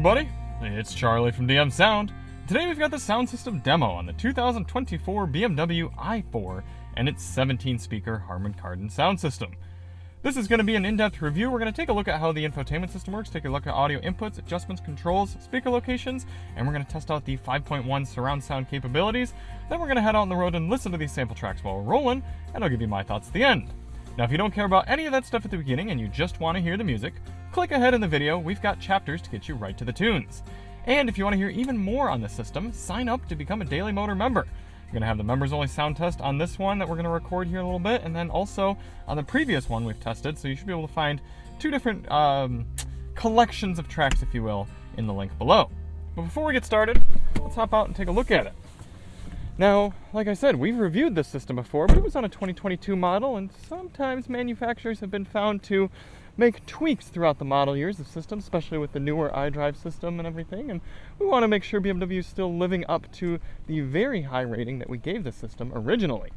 everybody, it's Charlie from DM Sound. Today we've got the sound system demo on the 2024 BMW i4 and its 17-speaker Harman Kardon sound system. This is going to be an in-depth review. We're going to take a look at how the infotainment system works, take a look at audio inputs, adjustments, controls, speaker locations, and we're going to test out the 5.1 surround sound capabilities. Then we're going to head out on the road and listen to these sample tracks while we're rolling, and I'll give you my thoughts at the end. Now, if you don't care about any of that stuff at the beginning and you just want to hear the music, click ahead in the video. We've got chapters to get you right to the tunes. And if you want to hear even more on the system, sign up to become a Daily Motor member. We're going to have the members-only sound test on this one that we're going to record here in a little bit, and then also on the previous one we've tested, so you should be able to find two different collections of tracks, if you will, in the link below. But before we get started, let's hop out and take a look at it. Now, like I said, we've reviewed this system before, but it was on a 2022 model, and sometimes manufacturers have been found to make tweaks throughout the model years of systems, especially with the newer iDrive system and everything, and we want to make sure BMW is still living up to the very high rating that we gave the system originally.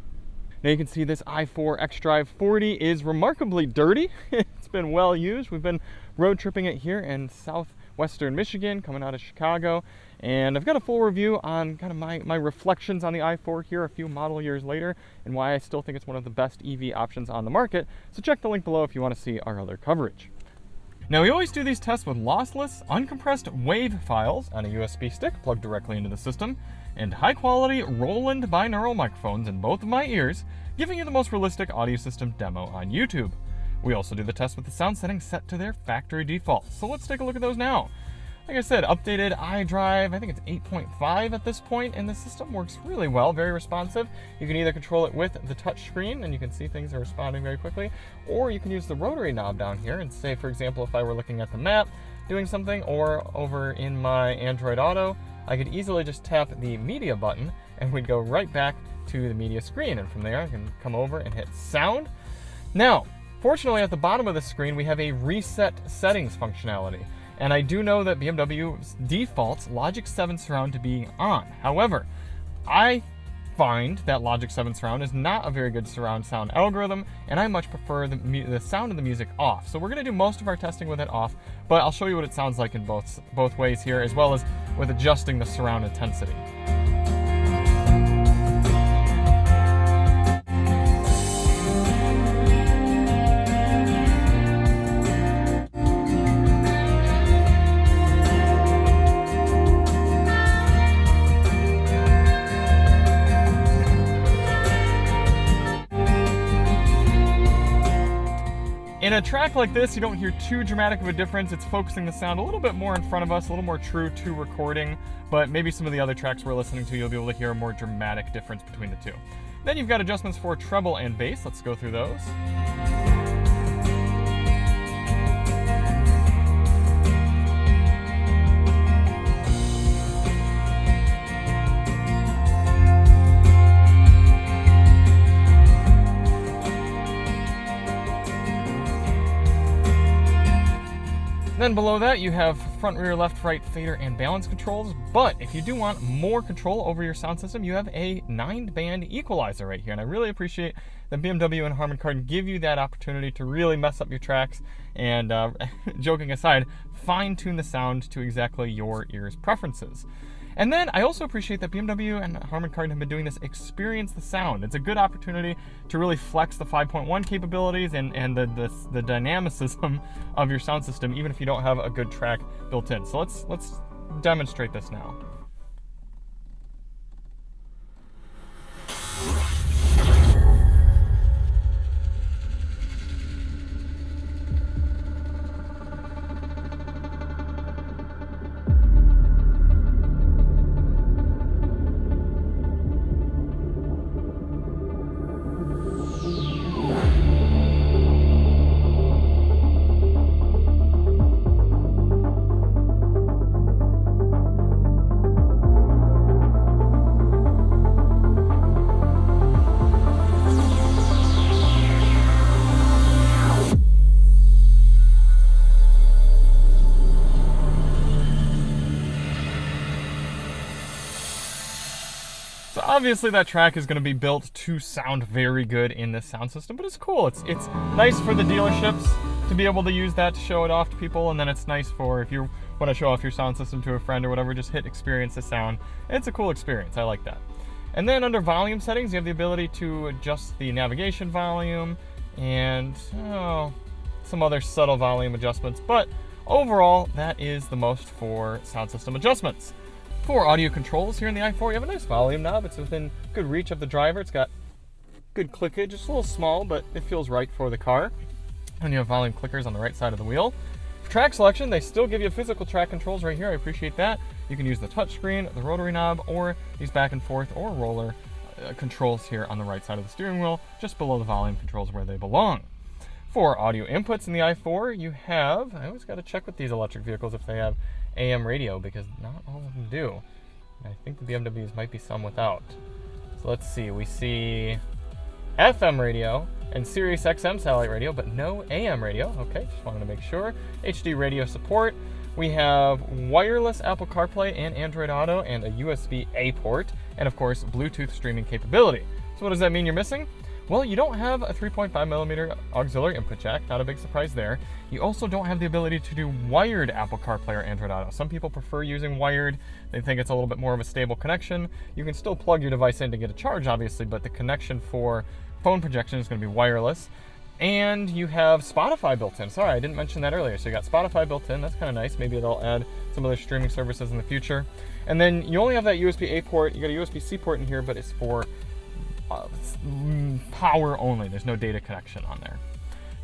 Now you can see this i4 xDrive 40 is remarkably dirty. It's been well used. We've been road tripping it here in southwestern Michigan, coming out of Chicago, and I've got a full review on kind of my reflections on the i4 here a few model years later, and why I still think it's one of the best EV options on the market, so check the link below if you want to see our other coverage. Now we always do these tests with lossless, uncompressed WAV files on a USB stick plugged directly into the system, and high-quality Roland binaural microphones in both of my ears, giving you the most realistic audio system demo on YouTube. We also do the test with the sound settings set to their factory default, so let's take a look at those now. Like I said, updated iDrive, I think it's 8.5 at this point, and the system works really well, very responsive. You can either control it with the touch screen, and you can see things are responding very quickly, or you can use the rotary knob down here, and say, for example, if I were looking at the map, doing something, or over in my Android Auto, I could easily just tap the media button, and we'd go right back to the media screen, and from there I can come over and hit sound. Now, fortunately at the bottom of the screen we have a reset settings functionality. And I do know that BMW defaults Logic 7 Surround to be on. However, I find that Logic 7 Surround is not a very good surround sound algorithm, and I much prefer the sound of the music off. So we're going to do most of our testing with it off, but I'll show you what it sounds like in both ways here, as well as with adjusting the surround intensity. In a track like this, you don't hear too dramatic of a difference. It's focusing the sound a little bit more in front of us, a little more true to recording, but maybe some of the other tracks we're listening to, you'll be able to hear a more dramatic difference between the two. Then you've got adjustments for treble and bass. Let's go through those. Then below that you have front, rear, left, right, fader, and balance controls. But if you do want more control over your sound system, you have a 9-band equalizer right here. And I really appreciate that BMW and Harman Kardon give you that opportunity to really mess up your tracks and, joking aside, fine-tune the sound to exactly your ear's preferences. And then I also appreciate that BMW and Harman Kardon have been doing this Experience the Sound. It's a good opportunity to really flex the 5.1 capabilities and the dynamicism of your sound system, even if you don't have a good track built in. So let's demonstrate this now. So obviously that track is going to be built to sound very good in this sound system, but it's cool. It's nice for the dealerships to be able to use that to show it off to people, and then it's nice for if you're want to show off your sound system to a friend or whatever, just hit experience the sound. It's a cool experience. I like that. And then under volume settings, you have the ability to adjust the navigation volume and some other subtle volume adjustments. But overall, that is the most for sound system adjustments. For audio controls here in the i4, you have a nice volume knob. It's within good reach of the driver. It's got good clickage. It's a little small, but it feels right for the car. And you have volume clickers on the right side of the wheel. For track selection, they still give you physical track controls right here. I appreciate that. You can use the touchscreen, the rotary knob, or these back and forth or roller controls here on the right side of the steering wheel, just below the volume controls where they belong. For audio inputs in the i4, you have, I always got to check with these electric vehicles if they have AM radio, because not all of them do. I think the BMWs might be some without. So let's see, we see FM radio and Sirius XM satellite radio, but no AM radio. Okay, just wanted to make sure. HD radio support. We have wireless Apple CarPlay and Android Auto and a USB-A port, and of course, Bluetooth streaming capability. So what does that mean you're missing? Well, you don't have a 3.5mm auxiliary input jack, not a big surprise there. You also don't have the ability to do wired Apple CarPlay or Android Auto. Some people prefer using wired. They think it's a little bit more of a stable connection. You can still plug your device in to get a charge, obviously, but the connection for phone projection is going to be wireless. And you have Spotify built in. Sorry, I didn't mention that earlier. So you got Spotify built in. That's kind of nice. Maybe they'll add some other streaming services in the future. And then you only have that USB-A port. You got a USB-C port in here, but it's for power only. There's no data connection on there.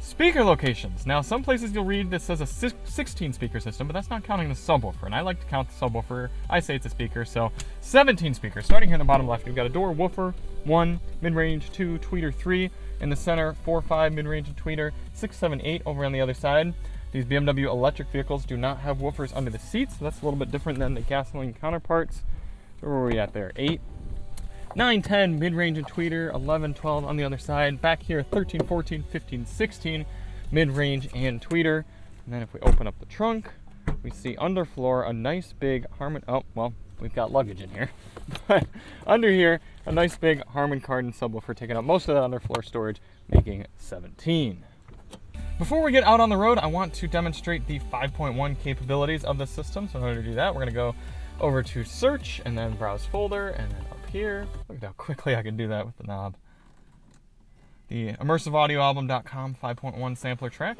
Speaker locations. Now, some places you'll read this says a 16 speaker system, but that's not counting the subwoofer. And I like to count the subwoofer. I say it's a speaker. So 17 speakers. Starting here in the bottom left, you've got a door woofer, 1, mid-range 2, tweeter 3. In the center, 4, 5, mid-range and tweeter, 6, 7, 8 over on the other side. These BMW electric vehicles do not have woofers under the seats, so that's a little bit different than the gasoline counterparts. So where are we at there? 8, 9, 10, mid-range and tweeter, 11, 12 on the other side. Back here, 13, 14, 15, 16, mid-range and tweeter. And then if we open up the trunk, we see underfloor a nice big Harman, oh, well, we've got luggage in here. But under here, a nice big Harman Kardon subwoofer taking up most of that underfloor storage, making 17. Before we get out on the road, I want to demonstrate the 5.1 capabilities of the system. So in order to do that, we're going to go over to search and then browse folder, and then up here, look at how quickly I can do that with the knob. The immersiveaudioalbum.com 5.1 sampler track.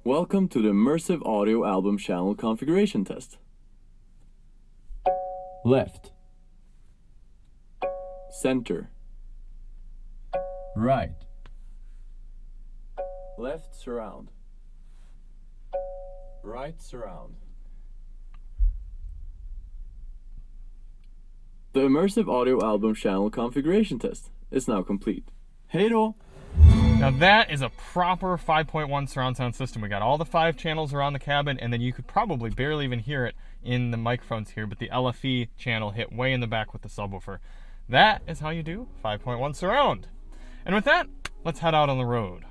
Welcome to the Immersive Audio Album Channel Configuration Test. Left. Center. Right. Left surround. Right surround. The Immersive Audio Album Channel Configuration Test is now complete. Hej då! Now that is a proper 5.1 surround sound system. We got all the 5 channels around the cabin, and then you could probably barely even hear it in the microphones here, but the LFE channel hit way in the back with the subwoofer. That is how you do 5.1 surround. And with that, let's head out on the road.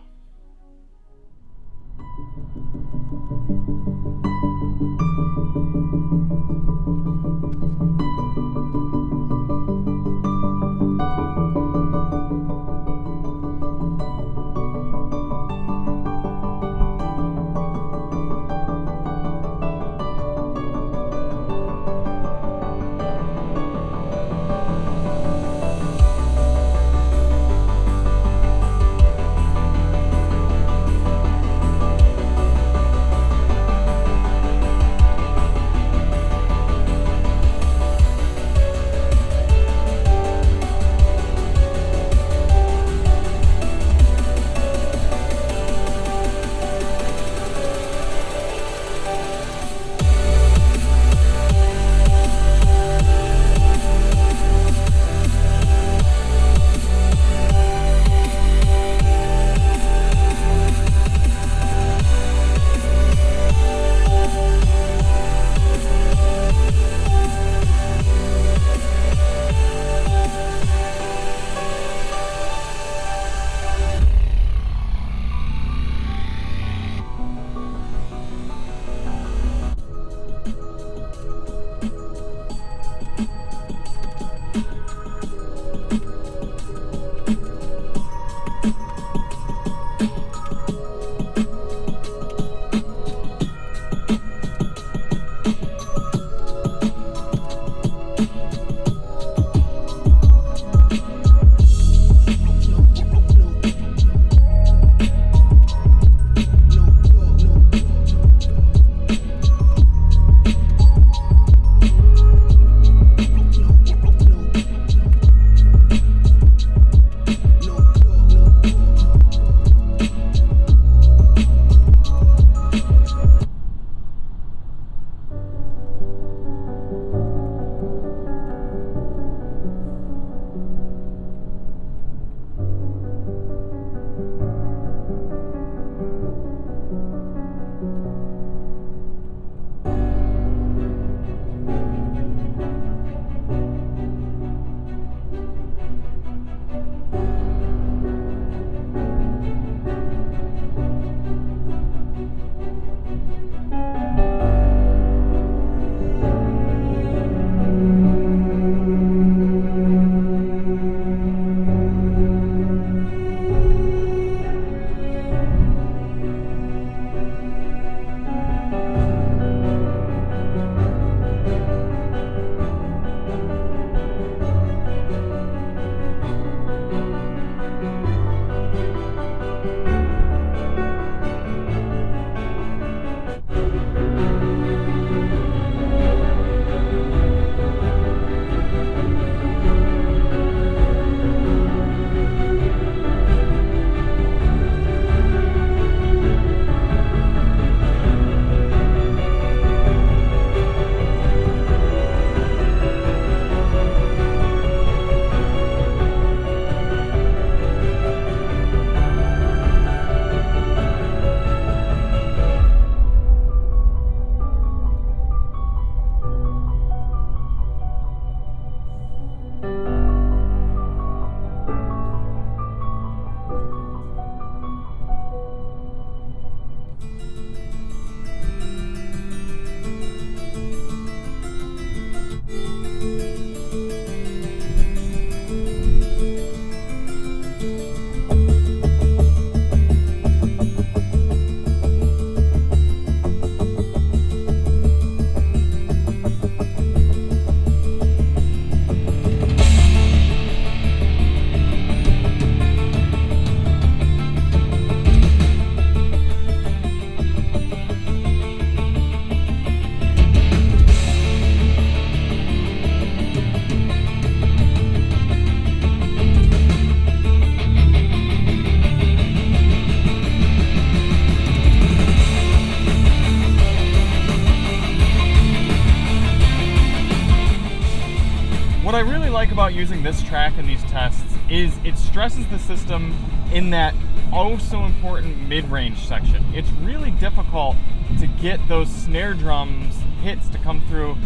What I really like about using this track in these tests is it stresses the system in that oh so important mid-range section. It's really difficult to get those snare drums hits to come through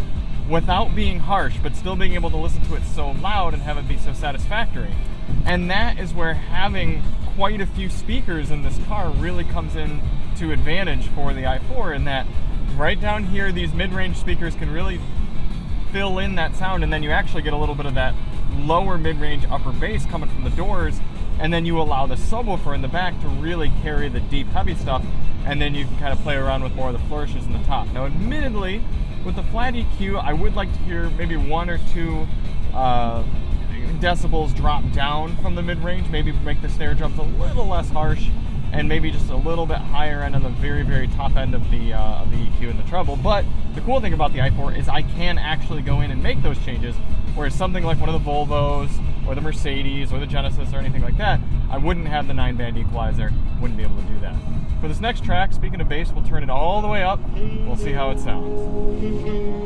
without being harsh, but still being able to listen to it so loud and have it be so satisfactory. And that is where having quite a few speakers in this car really comes in to advantage for the i4, in that right down here, these mid-range speakers can really fill in that sound, and then you actually get a little bit of that lower mid-range upper bass coming from the doors, and then you allow the subwoofer in the back to really carry the deep heavy stuff, and then you can kind of play around with more of the flourishes in the top. Now admittedly, with the flat EQ, I would like to hear maybe 1 or 2 decibels drop down from the mid-range, maybe make the snare drums a little less harsh, and maybe just a little bit higher end on the very, very top end of the EQ and the treble. But the cool thing about the i4 is I can actually go in and make those changes, whereas something like one of the Volvos or the Mercedes or the Genesis or anything like that, I wouldn't have the 9-band equalizer, wouldn't be able to do that. For this next track, speaking of bass, we'll turn it all the way up. We'll see how it sounds.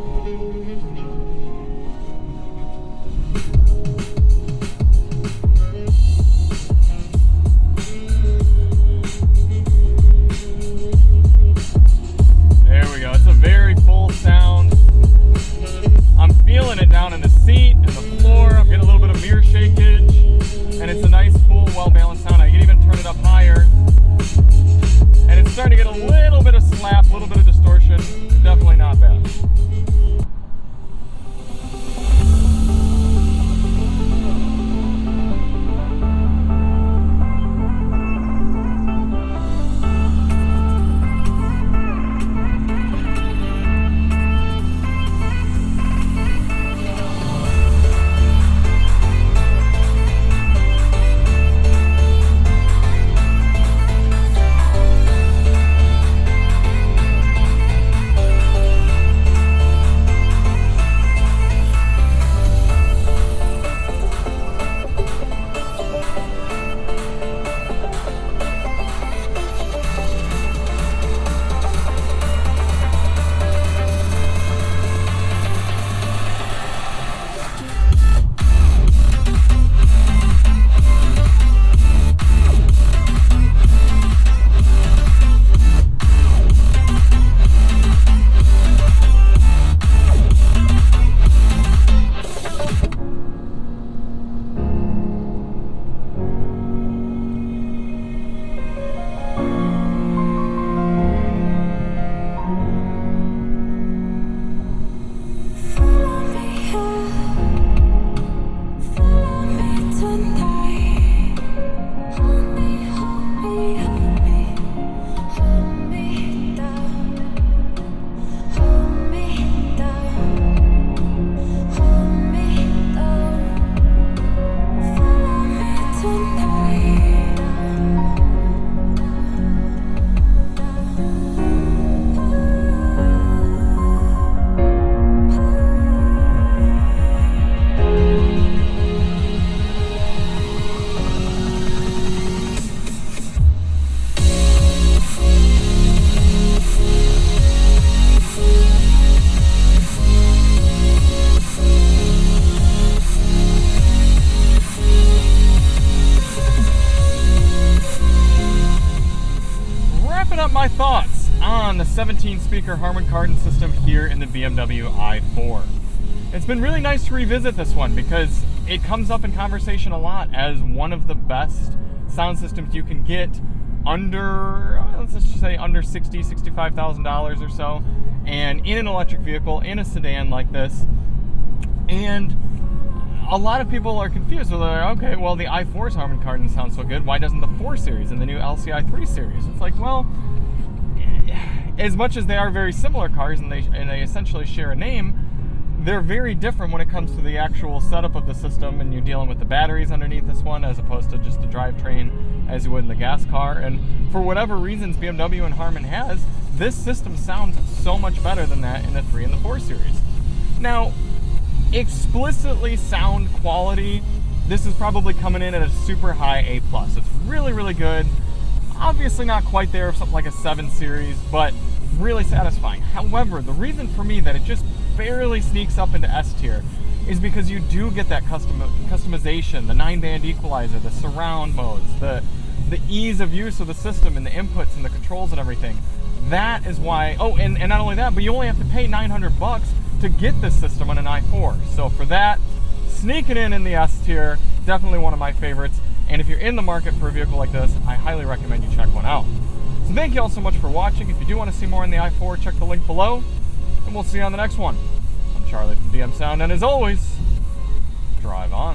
Very full sound. I'm feeling it down in the seat and the floor. I'm getting a little bit of mirror shakage, and it's a nice, full, well-balanced sound. I can even turn it up higher, and it's starting to get a little bit of slap, a little bit of distortion. Definitely not bad. My thoughts on the 17-speaker Harman Kardon system here in the BMW i4. It's been really nice to revisit this one because it comes up in conversation a lot as one of the best sound systems you can get under, let's just say under $60,000, $65,000 or so, and in an electric vehicle, in a sedan like this. And a lot of people are confused. They're like, okay, well, the i4's Harman Kardon sounds so good. Why doesn't the 4 Series and the new LCI 3 Series? It's like, well, as much as they are very similar cars and they essentially share a name, they're very different when it comes to the actual setup of the system, and you're dealing with the batteries underneath this one as opposed to just the drivetrain as you would in the gas car. And for whatever reasons BMW and Harman has, this system sounds so much better than that in the 3 and the 4 Series. Now, explicitly sound quality, this is probably coming in at a super high A+. It's really, really good. Obviously not quite there of something like a 7 Series, but really satisfying. However, the reason for me that it just barely sneaks up into S tier is because you do get that customization, the 9-band equalizer, the surround modes, the ease of use of the system and the inputs and the controls and everything. That is why, oh, and not only that, but you only have to pay $900 to get this system on an i4. So for that, sneaking in the S tier, definitely one of my favorites. And if you're in the market for a vehicle like this, I highly recommend you check one out. So thank you all so much for watching. If you do want to see more on the i4, check the link below, and we'll see you on the next one. I'm Charlie from DM Sound, and as always, drive on.